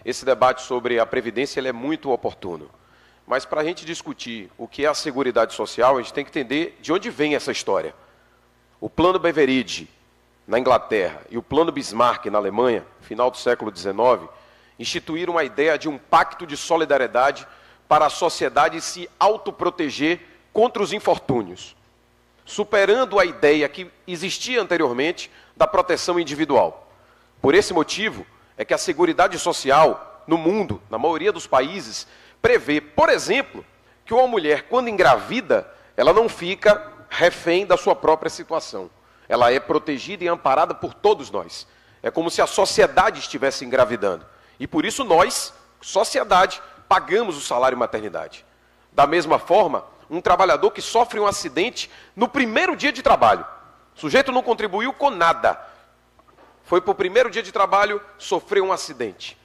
esse debate sobre a Previdência ele é muito oportuno. Mas para a gente discutir o que é a Seguridade Social, a gente tem que entender de onde vem essa história. O Plano Beveridge, na Inglaterra, e o Plano Bismarck, na Alemanha, final do século XIX, instituíram a ideia de um pacto de solidariedade para a sociedade se autoproteger contra os infortúnios, superando a ideia que existia anteriormente da proteção individual. Por esse motivo, é que a Seguridade Social, no mundo, na maioria dos países, prevê, por exemplo, que uma mulher, quando engravida, ela não fica refém da sua própria situação. Ela é protegida e amparada por todos nós. É como se a sociedade estivesse engravidando. E por isso nós, sociedade, pagamos o salário maternidade. Da mesma forma, um trabalhador que sofre um acidente no primeiro dia de trabalho. O sujeito não contribuiu com nada. Foi para o primeiro dia de trabalho, sofreu um acidente.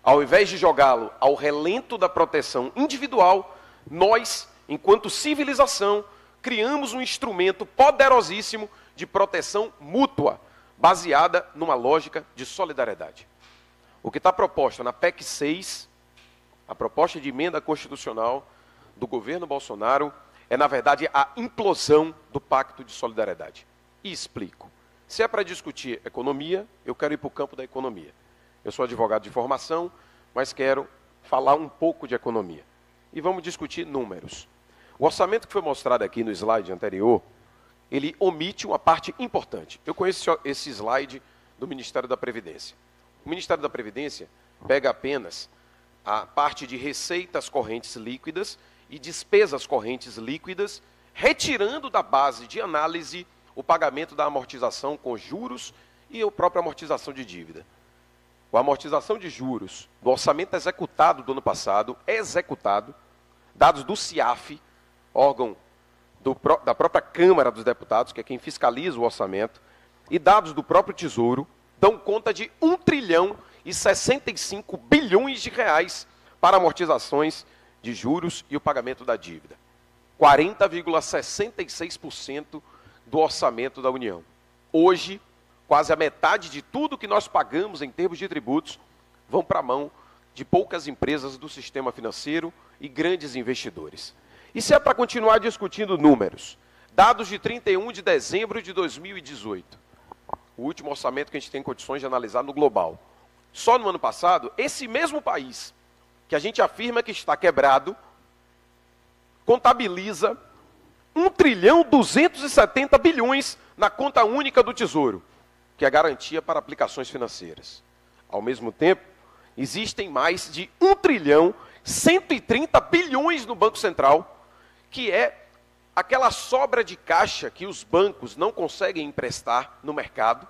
Ao invés de jogá-lo ao relento da proteção individual, nós, enquanto civilização, criamos um instrumento poderosíssimo de proteção mútua, baseada numa lógica de solidariedade. O que está proposto na PEC 6, a proposta de emenda constitucional do governo Bolsonaro, é, na verdade, a implosão do Pacto de Solidariedade. E explico. Se é para discutir economia, eu quero ir para o campo da economia. Eu sou advogado de formação, mas quero falar um pouco de economia. E vamos discutir números. O orçamento que foi mostrado aqui no slide anterior, ele omite uma parte importante. Eu conheço esse slide do Ministério da Previdência. O Ministério da Previdência pega apenas a parte de receitas correntes líquidas e despesas correntes líquidas, retirando da base de análise o pagamento da amortização com juros e a própria amortização de dívida. A amortização de juros do orçamento executado do ano passado é executado, dados do CIAF, órgão da própria Câmara dos Deputados, que é quem fiscaliza o orçamento, e dados do próprio Tesouro, dão conta de 1 trilhão e 65 bilhões de reais para amortizações de juros e o pagamento da dívida. 40,66% do orçamento da União. Hoje, quase a metade de tudo que nós pagamos em termos de tributos vão para a mão de poucas empresas do sistema financeiro e grandes investidores. E se é para continuar discutindo números, dados de 31 de dezembro de 2018, o último orçamento que a gente tem condições de analisar no global. Só no ano passado, esse mesmo país, que a gente afirma que está quebrado, contabiliza 1 trilhão 270 bilhões na conta única do Tesouro, que é a garantia para aplicações financeiras. Ao mesmo tempo, existem mais de 1 trilhão 130 bilhões no Banco Central, que é aquela sobra de caixa que os bancos não conseguem emprestar no mercado,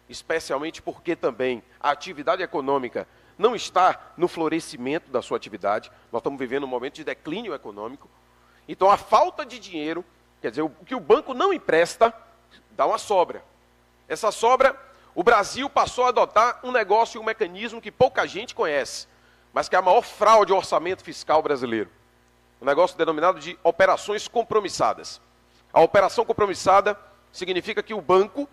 especialmente porque também a atividade econômica não está no florescimento da sua atividade. Nós estamos vivendo um momento de declínio econômico. Então, a falta de dinheiro, quer dizer, o que o banco não empresta, dá uma sobra. Essa sobra, o Brasil passou a adotar um negócio e um mecanismo que pouca gente conhece, mas que é a maior fraude ao orçamento fiscal brasileiro. Um negócio denominado de operações compromissadas. A operação compromissada significa que o banco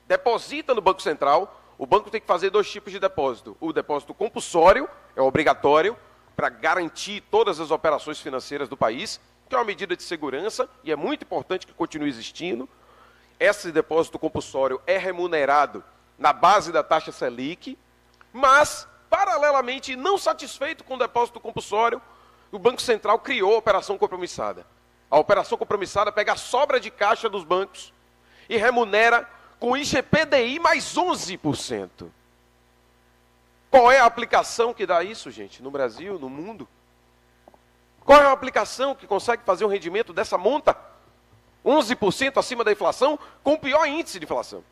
deposita no Banco Central. O banco tem que fazer 2 tipos de depósito. O depósito compulsório, é obrigatório, para garantir todas as operações financeiras do país, que é uma medida de segurança, e é muito importante que continue existindo. Esse depósito compulsório é remunerado na base da taxa Selic, mas, paralelamente, não satisfeito com o depósito compulsório, o Banco Central criou a operação compromissada. A operação compromissada pega a sobra de caixa dos bancos e remunera com IGPDI mais 11%. Qual é a aplicação que dá isso, gente, no Brasil, no mundo? Qual é a aplicação que consegue fazer um rendimento dessa monta? 11% acima da inflação, com o pior índice de inflação.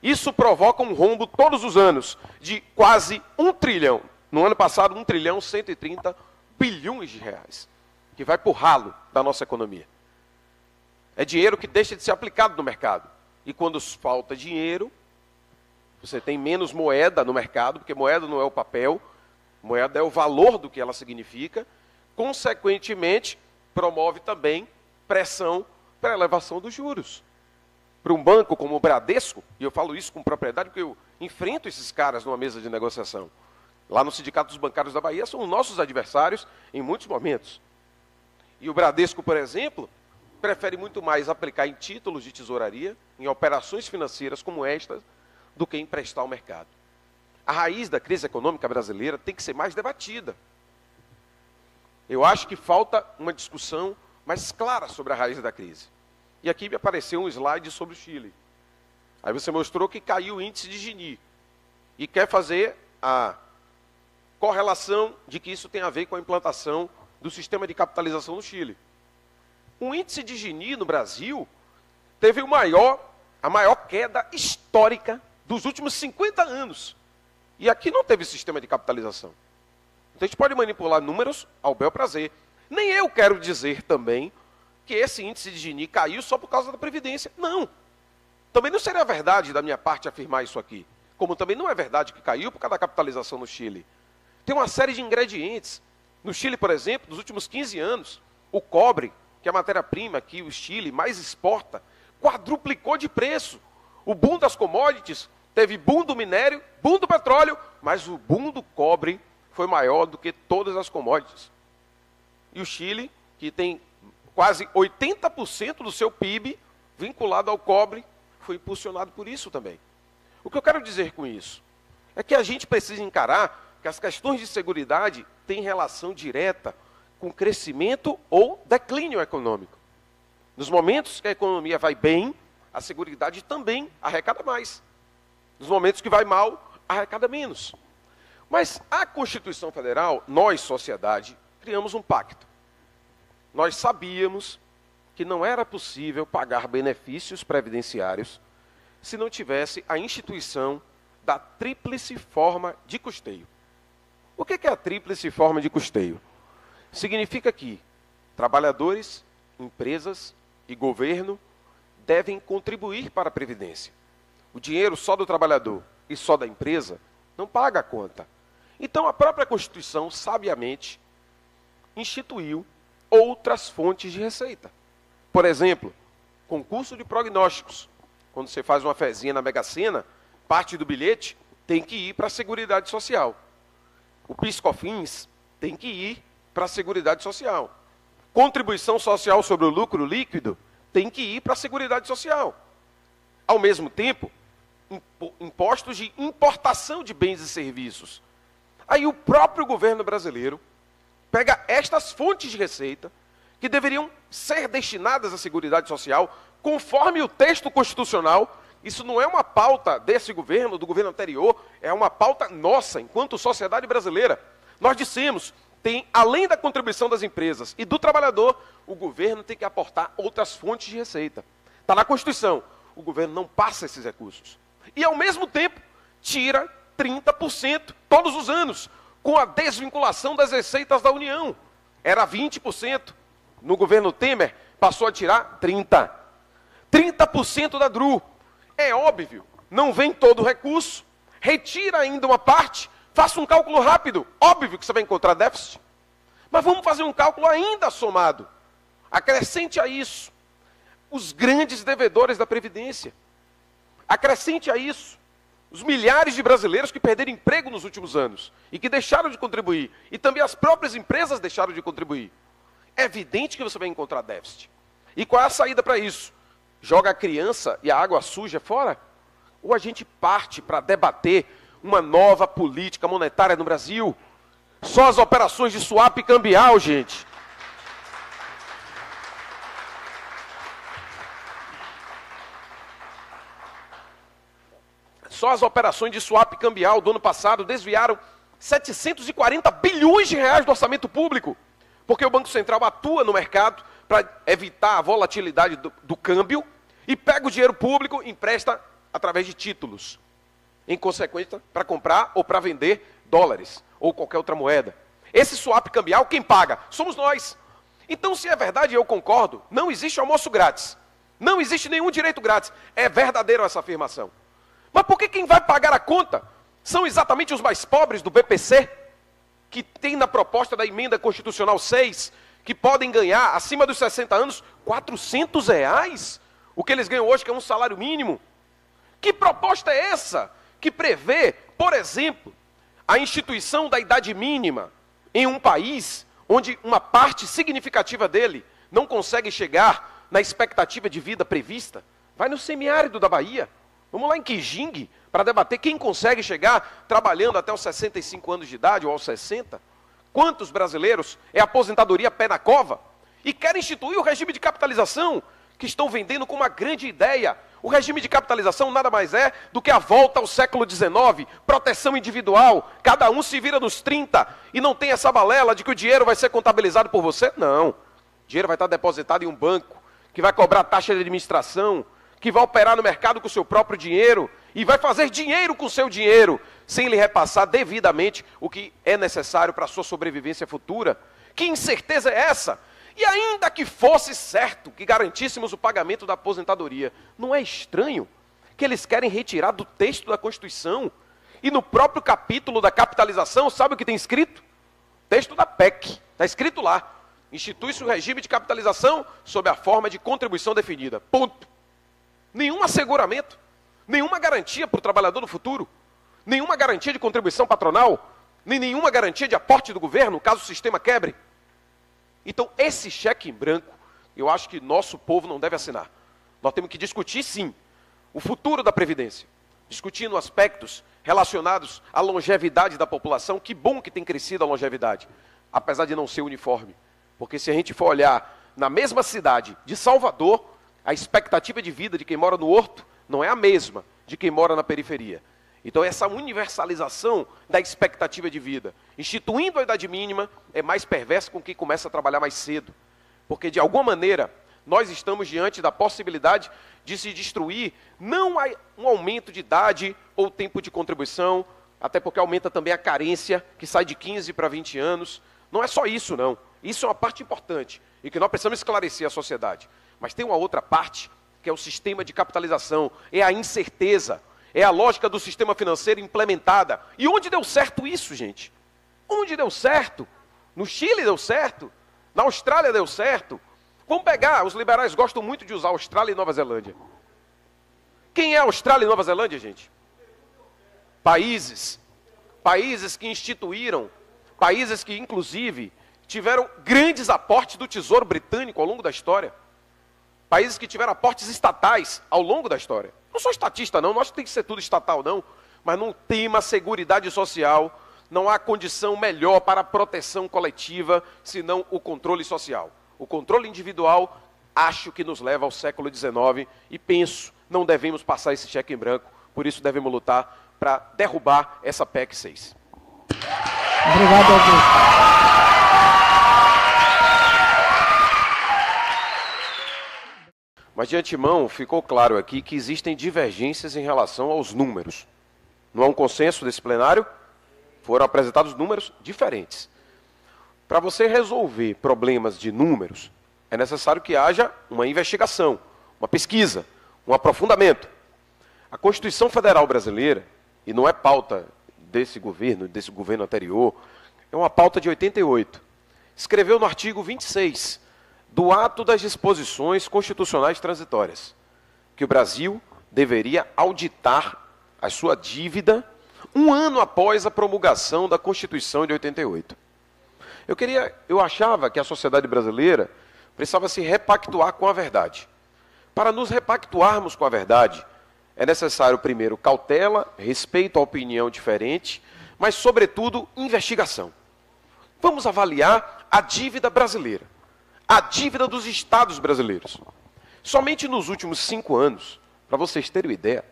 Isso provoca um rombo todos os anos de quase 1 trilhão. No ano passado, 1 trilhão 130 bilhões de reais, que vai para o ralo da nossa economia. É dinheiro que deixa de ser aplicado no mercado. E quando falta dinheiro, você tem menos moeda no mercado, porque moeda não é o papel, moeda é o valor do que ela significa. Consequentemente, promove também pressão para a elevação dos juros. para um banco como o Bradesco, e eu falo isso com propriedade porque eu enfrento esses caras numa mesa de negociação, lá no Sindicato dos Bancários da Bahia, são nossos adversários em muitos momentos. E o Bradesco, por exemplo, prefere muito mais aplicar em títulos de tesouraria, em operações financeiras como estas, do que emprestar ao mercado. A raiz da crise econômica brasileira tem que ser mais debatida. Eu acho que falta uma discussão mais clara sobre a raiz da crise. E aqui me apareceu um slide sobre o Chile. Aí você mostrou que caiu o índice de Gini. E quer fazer a correlação de que isso tem a ver com a implantação do sistema de capitalização no Chile. O índice de Gini no Brasil teve a maior queda histórica dos últimos 50 anos. E aqui não teve sistema de capitalização. Então a gente pode manipular números ao bel prazer. Nem eu quero dizer também que esse índice de Gini caiu só por causa da Previdência. Não. Também não seria verdade da minha parte afirmar isso aqui. Como também não é verdade que caiu por causa da capitalização no Chile. Tem uma série de ingredientes. No Chile, por exemplo, nos últimos 15 anos, o cobre, que é a matéria-prima que o Chile mais exporta, quadruplicou de preço. O boom das commodities, teve boom do minério, boom do petróleo, mas o boom do cobre foi maior do que todas as commodities. E o Chile, que tem quase 80% do seu PIB vinculado ao cobre, foi impulsionado por isso também. O que eu quero dizer com isso é que a gente precisa encarar que as questões de seguridade têm relação direta com crescimento ou declínio econômico. Nos momentos que a economia vai bem, a seguridade também arrecada mais. Nos momentos que vai mal, arrecada menos. Mas a Constituição Federal, nós, sociedade, criamos um pacto. Nós sabíamos que não era possível pagar benefícios previdenciários se não tivesse a instituição da tríplice forma de custeio. O que é a tríplice forma de custeio? Significa que trabalhadores, empresas e governo devem contribuir para a Previdência. O dinheiro só do trabalhador e só da empresa não paga a conta. Então a própria Constituição, sabiamente, instituiu outras fontes de receita. Por exemplo, concurso de prognósticos. Quando você faz uma fezinha na Mega Sena, parte do bilhete tem que ir para a Seguridade Social. O PIS/COFINS tem que ir para a Seguridade Social. Contribuição social sobre o lucro líquido tem que ir para a Seguridade Social. Ao mesmo tempo, impostos de importação de bens e serviços. Aí o próprio governo brasileiro pega estas fontes de receita que deveriam ser destinadas à Seguridade Social, conforme o texto constitucional. Isso não é uma pauta desse governo, do governo anterior, é uma pauta nossa, enquanto sociedade brasileira. Nós dissemos, além da contribuição das empresas e do trabalhador, o governo tem que aportar outras fontes de receita. Está na Constituição. O governo não passa esses recursos. E, ao mesmo tempo, tira 30% todos os anos, com a desvinculação das receitas da União. Era 20%. No governo Temer, passou a tirar 30%. 30% da DRU. É óbvio, não vem todo o recurso, retira ainda uma parte, faça um cálculo rápido, óbvio que você vai encontrar déficit. Mas vamos fazer um cálculo ainda somado. Acrescente a isso os grandes devedores da Previdência. Acrescente a isso os milhares de brasileiros que perderam emprego nos últimos anos e que deixaram de contribuir. E também as próprias empresas deixaram de contribuir. É evidente que você vai encontrar déficit. E qual é a saída para isso? Joga a criança e a água suja fora? Ou a gente parte para debater uma nova política monetária no Brasil? Só as operações de swap cambial, gente. Só as operações de swap cambial do ano passado desviaram 740 bilhões de reais do orçamento público, porque o Banco Central atua no mercado para evitar a volatilidade do câmbio e pega o dinheiro público e empresta através de títulos, em consequência, para comprar ou para vender dólares ou qualquer outra moeda. Esse swap cambial, quem paga? Somos nós. Então, se é verdade, eu concordo, não existe almoço grátis. Não existe nenhum direito grátis. É verdadeira essa afirmação. Mas por que quem vai pagar a conta são exatamente os mais pobres do BPC, que tem na proposta da emenda constitucional 6, que podem ganhar, acima dos 60 anos, R$ 400? O que eles ganham hoje, que é um salário mínimo. Que proposta é essa? Que prevê, por exemplo, a instituição da idade mínima em um país onde uma parte significativa dele não consegue chegar na expectativa de vida prevista. Vai no semiárido da Bahia. Vamos lá em Quijingue para debater quem consegue chegar trabalhando até os 65 anos de idade ou aos 60. Quantos brasileiros é aposentadoria pé na cova? E querem instituir o regime de capitalização, que estão vendendo como uma grande ideia. O regime de capitalização nada mais é do que a volta ao século XIX, proteção individual, cada um se vira nos 30 e não tem essa balela de que o dinheiro vai ser contabilizado por você. Não. O dinheiro vai estar depositado em um banco, que vai cobrar taxa de administração, que vai operar no mercado com o seu próprio dinheiro e vai fazer dinheiro com o seu dinheiro, sem lhe repassar devidamente o que é necessário para a sua sobrevivência futura. Que incerteza é essa? E ainda que fosse certo que garantíssemos o pagamento da aposentadoria, não é estranho que eles querem retirar do texto da Constituição e no próprio capítulo da capitalização, sabe o que tem escrito? Texto da PEC, está escrito lá. Institui-se o regime de capitalização sob a forma de contribuição definida. Ponto. Nenhum asseguramento, nenhuma garantia para o trabalhador no futuro, nenhuma garantia de contribuição patronal, nem nenhuma garantia de aporte do governo, caso o sistema quebre. Então, esse cheque em branco, eu acho que nosso povo não deve assinar. Nós temos que discutir, sim, o futuro da Previdência, discutindo aspectos relacionados à longevidade da população. Que bom que tem crescido a longevidade, apesar de não ser uniforme. Porque se a gente for olhar na mesma cidade de Salvador, a expectativa de vida de quem mora no Horto não é a mesma de quem mora na periferia. Então essa universalização da expectativa de vida, instituindo a idade mínima, é mais perversa com quem começa a trabalhar mais cedo. Porque de alguma maneira, nós estamos diante da possibilidade de se destruir, não um aumento de idade ou tempo de contribuição, até porque aumenta também a carência, que sai de 15 para 20 anos. Não é só isso, não. Isso é uma parte importante e que nós precisamos esclarecer à sociedade. Mas tem uma outra parte, que é o sistema de capitalização, é a incerteza, é a lógica do sistema financeiro implementada. E onde deu certo isso, gente? Onde deu certo? No Chile deu certo? Na Austrália deu certo? Vamos pegar, os liberais gostam muito de usar Austrália e Nova Zelândia. Quem é Austrália e Nova Zelândia, gente? Países que instituíram, países que inclusive tiveram grandes aportes do Tesouro Britânico ao longo da história. Países que tiveram aportes estatais ao longo da história. Não sou estatista, não acho que tem que ser tudo estatal, não. Mas não tem uma seguridade social, não há condição melhor para a proteção coletiva, senão o controle social. O controle individual, acho que nos leva ao século XIX e penso, não devemos passar esse cheque em branco, por isso devemos lutar para derrubar essa PEC 6. Obrigado, Augusto. Mas de antemão ficou claro aqui que existem divergências em relação aos números. Não há um consenso desse plenário? Foram apresentados números diferentes. Para você resolver problemas de números, é necessário que haja uma investigação, uma pesquisa, um aprofundamento. A Constituição Federal Brasileira, e não é pauta desse governo anterior, é uma pauta de 88. Escreveu no artigo 26 do ato das disposições constitucionais transitórias, que o Brasil deveria auditar a sua dívida um ano após a promulgação da Constituição de 88. Eu achava que a sociedade brasileira precisava se repactuar com a verdade. Para nos repactuarmos com a verdade, é necessário primeiro cautela, respeito à opinião diferente, mas sobretudo investigação. Vamos avaliar a dívida brasileira. A dívida dos estados brasileiros. Somente nos últimos 5 anos, para vocês terem uma ideia,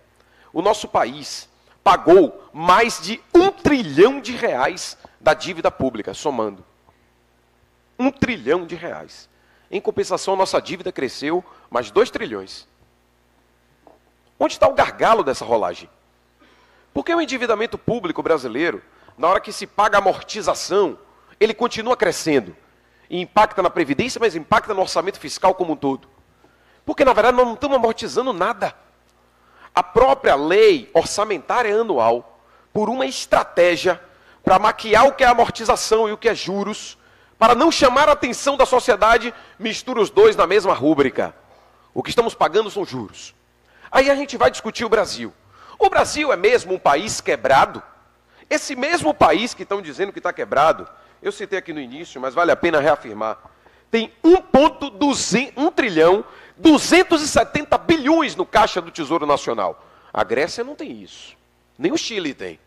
o nosso país pagou mais de R$1 trilhão da dívida pública, somando. R$1 trilhão. Em compensação, nossa dívida cresceu mais 2 trilhões. Onde está o gargalo dessa rolagem? Porque o endividamento público brasileiro, na hora que se paga a amortização, ele continua crescendo. E impacta na Previdência, mas impacta no orçamento fiscal como um todo. Porque, na verdade, nós não estamos amortizando nada. A própria lei orçamentária anual, por uma estratégia para maquiar o que é amortização e o que é juros, para não chamar a atenção da sociedade, mistura os dois na mesma rúbrica. O que estamos pagando são juros. Aí a gente vai discutir o Brasil. O Brasil é mesmo um país quebrado? Esse mesmo país que estão dizendo que está quebrado, eu citei aqui no início, mas vale a pena reafirmar, tem 1 trilhão 270 bilhões no caixa do Tesouro Nacional. A Grécia não tem isso. Nem o Chile tem.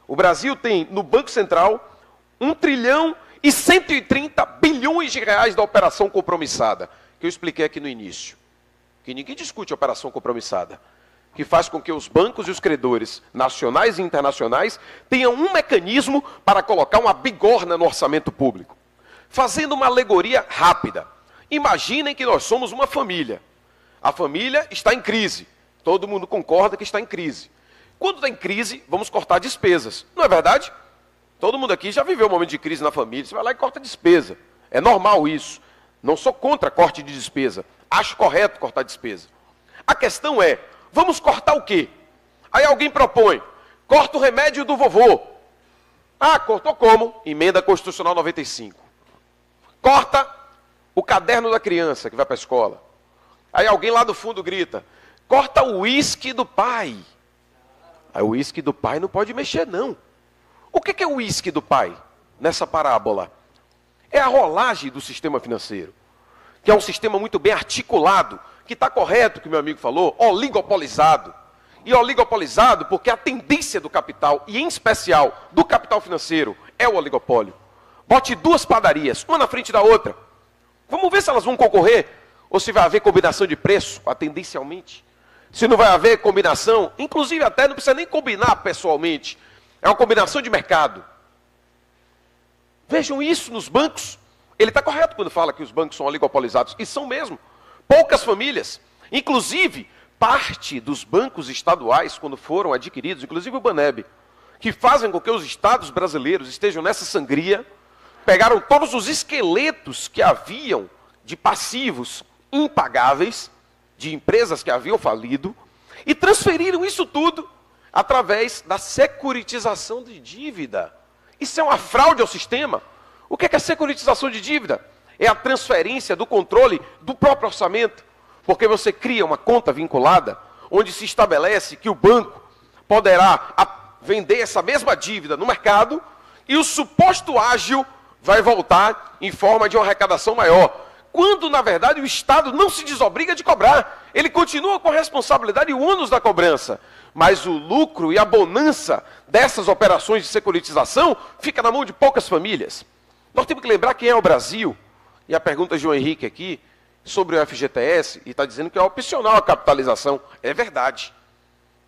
O Brasil tem no Banco Central 1 trilhão e 130 bilhões de reais da operação compromissada, que eu expliquei aqui no início. Que ninguém discute a operação compromissada, que faz com que os bancos e os credores nacionais e internacionais tenham um mecanismo para colocar uma bigorna no orçamento público. Fazendo uma alegoria rápida. Imaginem que nós somos uma família. A família está em crise. Todo mundo concorda que está em crise. Quando está em crise, vamos cortar despesas. Não é verdade? Todo mundo aqui já viveu um momento de crise na família. Você vai lá e corta despesa. É normal isso. Não sou contra corte de despesa. Acho correto cortar despesa. A questão é, vamos cortar o quê? Aí alguém propõe, corta o remédio do vovô. Ah, cortou como? Emenda Constitucional 95. Corta o caderno da criança que vai para a escola. Aí alguém lá do fundo grita, corta o uísque do pai. Aí o uísque do pai não pode mexer, não. O que é o uísque do pai nessa parábola? É a rolagem do sistema financeiro, que é um sistema muito bem articulado, que está correto, que meu amigo falou, oligopolizado. E oligopolizado porque a tendência do capital, e em especial do capital financeiro, é o oligopólio. Bote duas padarias, uma na frente da outra. Vamos ver se elas vão concorrer, ou se vai haver combinação de preço, tendencialmente. Se não vai haver combinação, inclusive até não precisa nem combinar pessoalmente. É uma combinação de mercado. Vejam isso nos bancos. Ele está correto quando fala que os bancos são oligopolizados. E são mesmo. Poucas famílias. Inclusive, parte dos bancos estaduais, quando foram adquiridos, inclusive o Baneb, que fazem com que os estados brasileiros estejam nessa sangria, pegaram todos os esqueletos que haviam de passivos impagáveis, de empresas que haviam falido, e transferiram isso tudo através da securitização de dívida. Isso é uma fraude ao sistema. O que é a securitização de dívida? É a transferência do controle do próprio orçamento, porque você cria uma conta vinculada, onde se estabelece que o banco poderá vender essa mesma dívida no mercado, e o suposto ágio vai voltar em forma de uma arrecadação maior. Quando, na verdade, o Estado não se desobriga de cobrar. Ele continua com a responsabilidade e o ônus da cobrança. Mas o lucro e a bonança dessas operações de securitização fica na mão de poucas famílias. Nós temos que lembrar quem é o Brasil. E a pergunta de João Henrique aqui, sobre o FGTS, e está dizendo que é opcional a capitalização. É verdade.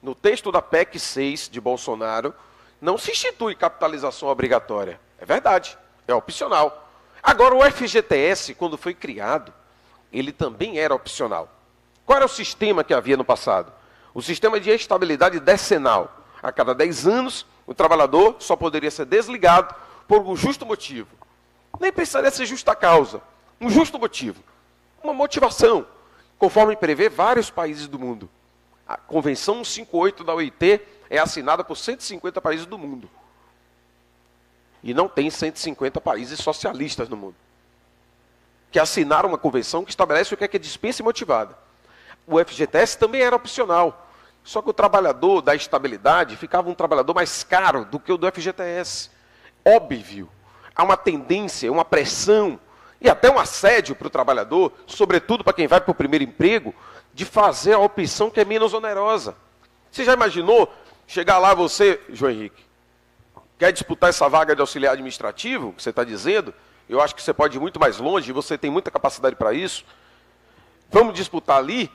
No texto da PEC 6 de Bolsonaro, não se institui capitalização obrigatória. É verdade. É opcional. Agora, o FGTS, quando foi criado, ele também era opcional. Qual era o sistema que havia no passado? O sistema de estabilidade decenal. A cada 10 anos, o trabalhador só poderia ser desligado por um justo motivo. Nem precisaria ser justa causa. Um justo motivo. Uma motivação, conforme prevê vários países do mundo. A Convenção 158 da OIT é assinada por 150 países do mundo. E não tem 150 países socialistas no mundo que assinaram uma convenção que estabelece o que é dispensa motivada. O FGTS também era opcional. Só que o trabalhador da estabilidade ficava um trabalhador mais caro do que o do FGTS. Óbvio. Há uma tendência, uma pressão e até um assédio para o trabalhador, sobretudo para quem vai para o primeiro emprego, de fazer a opção que é menos onerosa. Você já imaginou chegar lá você, João Henrique, quer disputar essa vaga de auxiliar administrativo, que você está dizendo? Eu acho que você pode ir muito mais longe, você tem muita capacidade para isso. Vamos disputar ali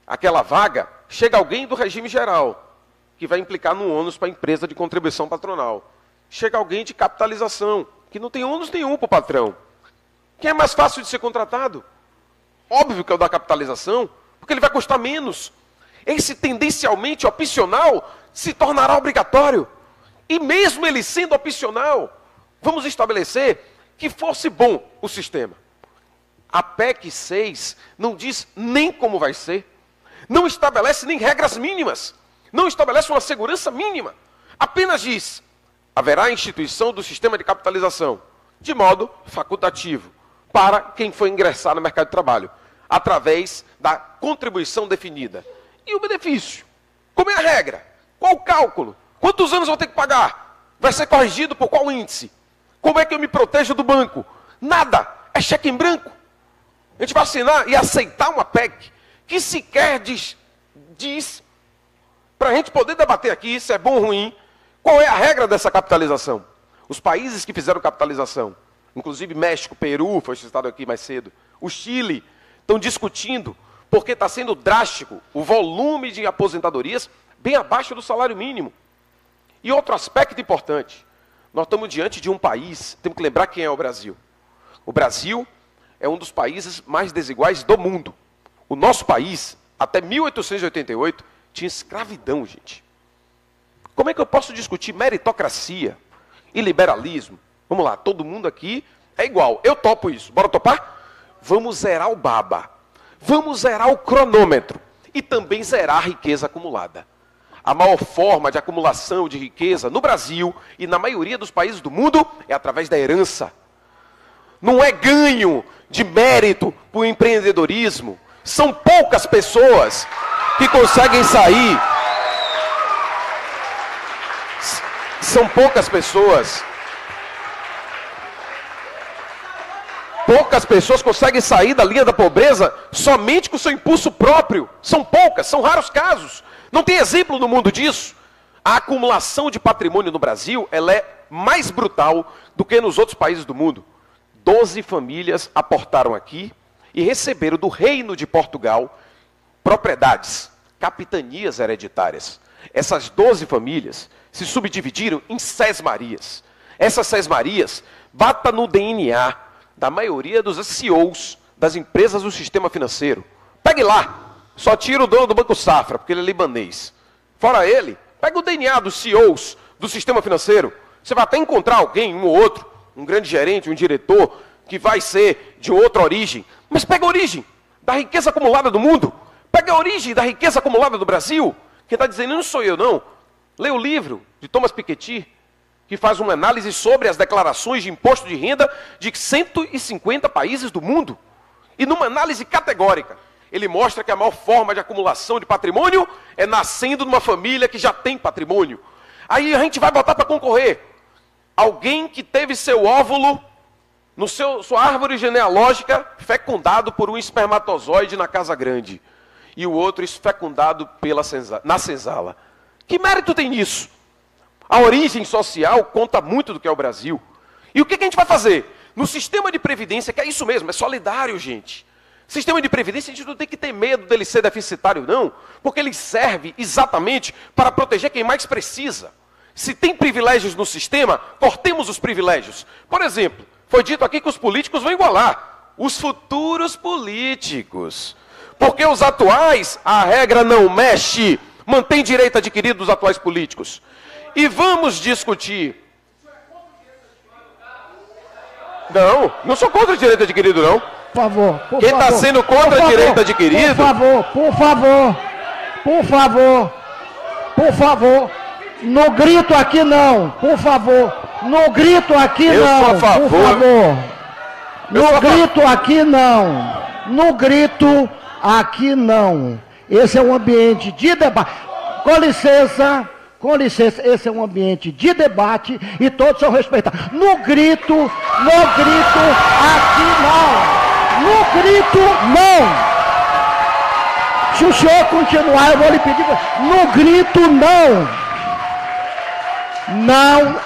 aquela vaga, chega alguém do regime geral, que vai implicar no ônus para a empresa de contribuição patronal. Chega alguém de capitalização, que não tem ônus nenhum para o patrão. Quem é mais fácil de ser contratado? Óbvio que é o da capitalização, porque ele vai custar menos. Esse tendencialmente opcional se tornará obrigatório. E mesmo ele sendo opcional, vamos estabelecer que fosse bom o sistema. A PEC 6 não diz nem como vai ser, não estabelece nem regras mínimas, não estabelece uma segurança mínima, apenas diz, haverá a instituição do sistema de capitalização, de modo facultativo, para quem for ingressar no mercado de trabalho. através da contribuição definida. E o benefício? Como é a regra? Qual o cálculo? Quantos anos vou ter que pagar? Vai ser corrigido por qual índice? Como é que eu me protejo do banco? Nada. É cheque em branco. A gente vai assinar e aceitar uma PEC que sequer diz para a gente poder debater aqui se é bom ou ruim, qual é a regra dessa capitalização. Os países que fizeram capitalização, inclusive México, Peru, foi citado aqui mais cedo, o Chile, estão discutindo porque está sendo drástico o volume de aposentadorias bem abaixo do salário mínimo. E outro aspecto importante, nós estamos diante de um país, temos que lembrar quem é o Brasil. O Brasil é um dos países mais desiguais do mundo. O nosso país, até 1888, tinha escravidão, gente. Como é que eu posso discutir meritocracia e liberalismo? Vamos lá, todo mundo aqui é igual. Eu topo isso. Bora topar? Vamos zerar o baba. Vamos zerar o cronômetro. E também zerar a riqueza acumulada. A maior forma de acumulação de riqueza no Brasil e na maioria dos países do mundo é através da herança. Não é ganho de mérito por empreendedorismo. São poucas pessoas que conseguem sair. São poucas pessoas. Poucas pessoas conseguem sair da linha da pobreza somente com o seu impulso próprio. São poucas, são raros casos. Não tem exemplo no mundo disso. A acumulação de patrimônio no Brasil, ela é mais brutal do que nos outros países do mundo. 12 famílias aportaram aqui e receberam do Reino de Portugal propriedades, capitanias hereditárias. Essas 12 famílias se subdividiram em sesmarias. Essas sesmarias bata no DNA da maioria dos CEOs das empresas do sistema financeiro. Pegue lá, só tira o dono do Banco Safra, porque ele é libanês. Fora ele, pega o DNA dos CEOs do sistema financeiro. Você vai até encontrar alguém, um ou outro, um grande gerente, um diretor, que vai ser de outra origem. Mas pega a origem da riqueza acumulada do mundo. Pega a origem da riqueza acumulada do Brasil. Quem está dizendo não sou eu, não. Lê o livro de Thomas Piketty, que faz uma análise sobre as declarações de imposto de renda de 150 países do mundo. E numa análise categórica, ele mostra que a maior forma de acumulação de patrimônio é nascendo numa família que já tem patrimônio. Aí a gente vai botar para concorrer alguém que teve seu óvulo, sua árvore genealógica, fecundado por um espermatozoide na casa grande. E o outro fecundado na senzala. Que mérito tem nisso? A origem social conta muito do que é o Brasil. E o que a gente vai fazer? No sistema de previdência, que é isso mesmo, é solidário, gente. Sistema de previdência, a gente não tem que ter medo dele ser deficitário, não. Porque ele serve exatamente para proteger quem mais precisa. Se tem privilégios no sistema, cortemos os privilégios. Por exemplo, foi dito aqui que os políticos vão igualar os futuros políticos. Porque os atuais, a regra não mexe. Mantém direito adquirido dos atuais políticos. E vamos discutir. Não sou contra o direito adquirido, não. Por favor, Quem está sendo contra o direito adquirido... Por favor. No grito aqui não, por favor. No grito aqui não, Eu sou a favor. Por favor. No grito aqui não. No grito aqui não. Esse é um ambiente de debate. Com licença, esse é um ambiente de debate e todos são respeitados. No grito aqui não. No grito, não. Se o senhor continuar, eu vou lhe pedir. No grito, não. Não,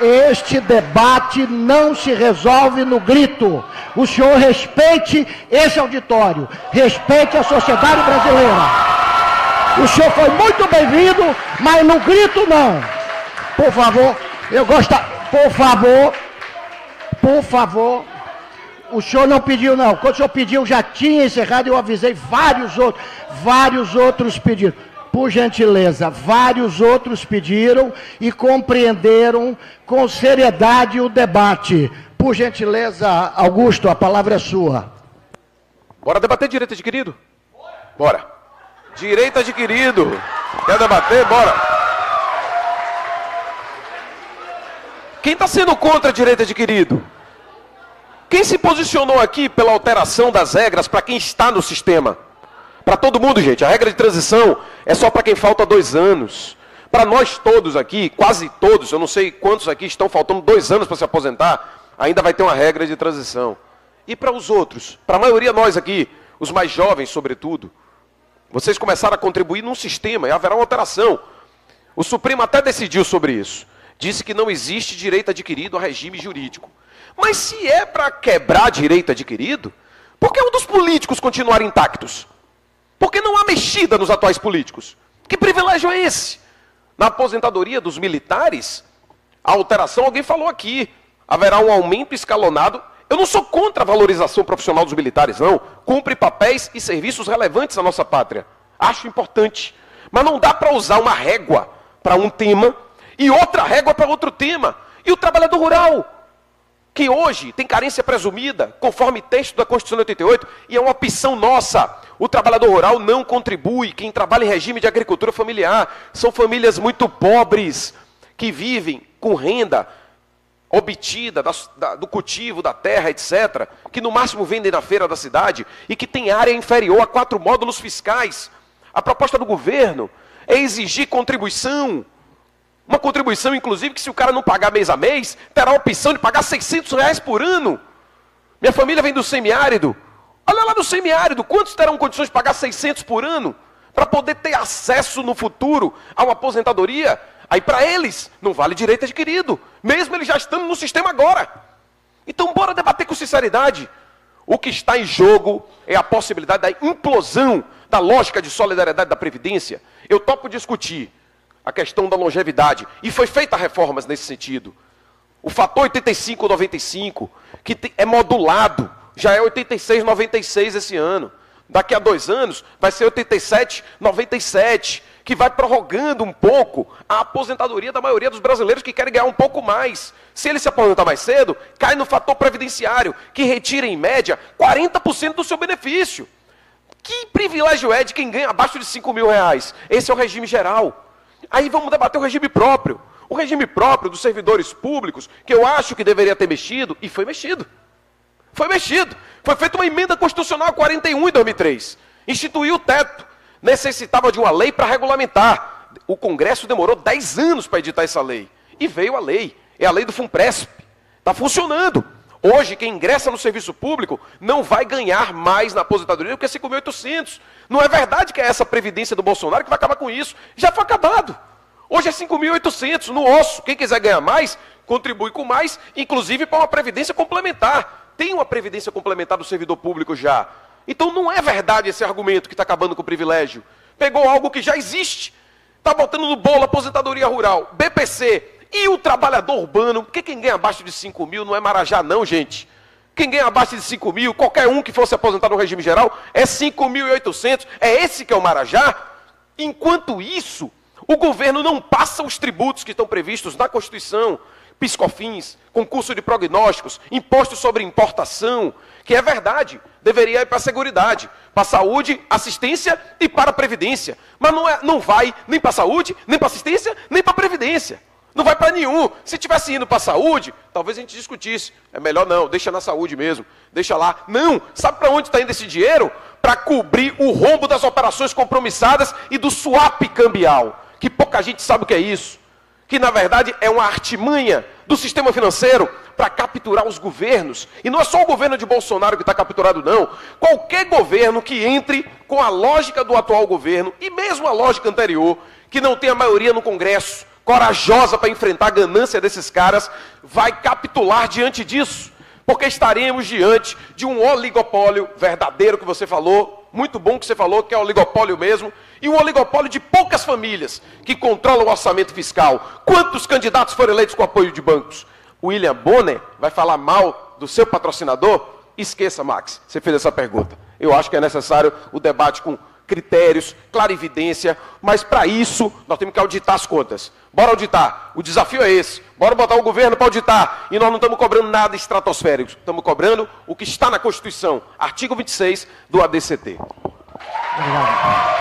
este debate não se resolve no grito. O senhor respeite esse auditório. Respeite a sociedade brasileira. O senhor foi muito bem-vindo, mas no grito, não. Por favor, Por favor. O senhor não pediu, não. Quando o senhor pediu, já tinha encerrado. Eu avisei vários outros pediram. Por gentileza, vários outros pediram e compreenderam com seriedade o debate. Por gentileza, Augusto, a palavra é sua. Bora debater direito adquirido? Bora. Direito adquirido. Quer debater? Bora. Quem está sendo contra direito adquirido? Quem se posicionou aqui pela alteração das regras para quem está no sistema? Para todo mundo, gente. A regra de transição é só para quem falta 2 anos. Para nós todos aqui, quase todos, eu não sei quantos aqui estão faltando 2 anos para se aposentar, ainda vai ter uma regra de transição. E para os outros? Para a maioria nós aqui, os mais jovens sobretudo, vocês começaram a contribuir num sistema e haverá uma alteração. O Supremo até decidiu sobre isso. Disse que não existe direito adquirido a regime jurídico. Mas se é para quebrar direito adquirido, por que um dos políticos continuar intactos? Por que não há mexida nos atuais políticos? Que privilégio é esse? Na aposentadoria dos militares, a alteração, alguém falou aqui, haverá um aumento escalonado. Eu não sou contra a valorização profissional dos militares, não. Cumpre papéis e serviços relevantes à nossa pátria. Acho importante. Mas não dá para usar uma régua para um tema e outra régua para outro tema. E o trabalhador rural, que hoje tem carência presumida, conforme texto da Constituição de 88, e é uma opção nossa. O trabalhador rural não contribui. Quem trabalha em regime de agricultura familiar são famílias muito pobres, que vivem com renda obtida do cultivo, da terra, etc., que no máximo vendem na feira da cidade e que tem área inferior a 4 módulos fiscais. A proposta do governo é exigir contribuição. Uma contribuição, inclusive, que se o cara não pagar mês a mês, terá a opção de pagar R$600 por ano. Minha família vem do semiárido. Olha lá no semiárido, quantos terão condições de pagar 600 por ano para poder ter acesso no futuro a uma aposentadoria? Aí para eles não vale direito adquirido, mesmo eles já estando no sistema agora. Então bora debater com sinceridade. O que está em jogo é a possibilidade da implosão da lógica de solidariedade da Previdência. Eu topo discutir a questão da longevidade, e foi feita reformas nesse sentido. O fator 85-95, que é modulado, já é 86-96 esse ano. Daqui a 2 anos vai ser 87-97, que vai prorrogando um pouco a aposentadoria da maioria dos brasileiros que querem ganhar um pouco mais. Se ele se aposentar mais cedo, cai no fator previdenciário, que retira em média 40% do seu benefício. Que privilégio é de quem ganha abaixo de R$5.000? Esse é o regime geral. Aí vamos debater o regime próprio. O regime próprio dos servidores públicos, que eu acho que deveria ter mexido, e foi mexido. Foi mexido. Foi feita uma emenda constitucional 41 em 2003. Instituiu o teto. Necessitava de uma lei para regulamentar. O Congresso demorou 10 anos para editar essa lei. E veio a lei. É a lei do FUNPRESP. Está funcionando. Hoje, quem ingressa no serviço público não vai ganhar mais na aposentadoria do que 5.800. Não é verdade que é essa previdência do Bolsonaro que vai acabar com isso. Já foi acabado. Hoje é 5.800 no osso. Quem quiser ganhar mais, contribui com mais, inclusive para uma previdência complementar. Tem uma previdência complementar do servidor público já. Então não é verdade esse argumento que está acabando com o privilégio. Pegou algo que já existe, está botando no bolo a aposentadoria rural, BPC e o trabalhador urbano, porque quem ganha abaixo de 5.000 não é Marajá não, gente. Quem ganha abaixo de 5.000, qualquer um que fosse aposentado no regime geral, é 5.800, é esse que é o Marajá. Enquanto isso, o governo não passa os tributos que estão previstos na Constituição, PIS/COFINS, concurso de prognósticos, imposto sobre importação, que é verdade, deveria ir para a Seguridade, para a saúde, assistência e para a Previdência. Mas não vai nem para a saúde, nem para a assistência, nem para a Previdência. Não vai para nenhum. Se tivesse indo para a saúde, talvez a gente discutisse. É melhor não, deixa na saúde mesmo, deixa lá. Não, sabe para onde está indo esse dinheiro? Para cobrir o rombo das operações compromissadas e do swap cambial, que pouca gente sabe o que é isso. Que na verdade é uma artimanha do sistema financeiro para capturar os governos. E não é só o governo de Bolsonaro que está capturado, não. Qualquer governo que entre com a lógica do atual governo, e mesmo a lógica anterior, que não tem a maioria no Congresso, corajosa para enfrentar a ganância desses caras, vai capitular diante disso. Porque estaremos diante de um oligopólio verdadeiro que você falou, muito bom que você falou, que é oligopólio mesmo, e um oligopólio de poucas famílias que controlam o orçamento fiscal. Quantos candidatos foram eleitos com apoio de bancos? O William Bonner vai falar mal do seu patrocinador? Esqueça, Max, você fez essa pergunta. Eu acho que é necessário o debate com critérios, clarividência, mas para isso nós temos que auditar as contas. Bora auditar, o desafio é esse. Bora botar o governo para auditar. E nós não estamos cobrando nada estratosférico, estamos cobrando o que está na Constituição, artigo 26 do ADCT. Obrigado.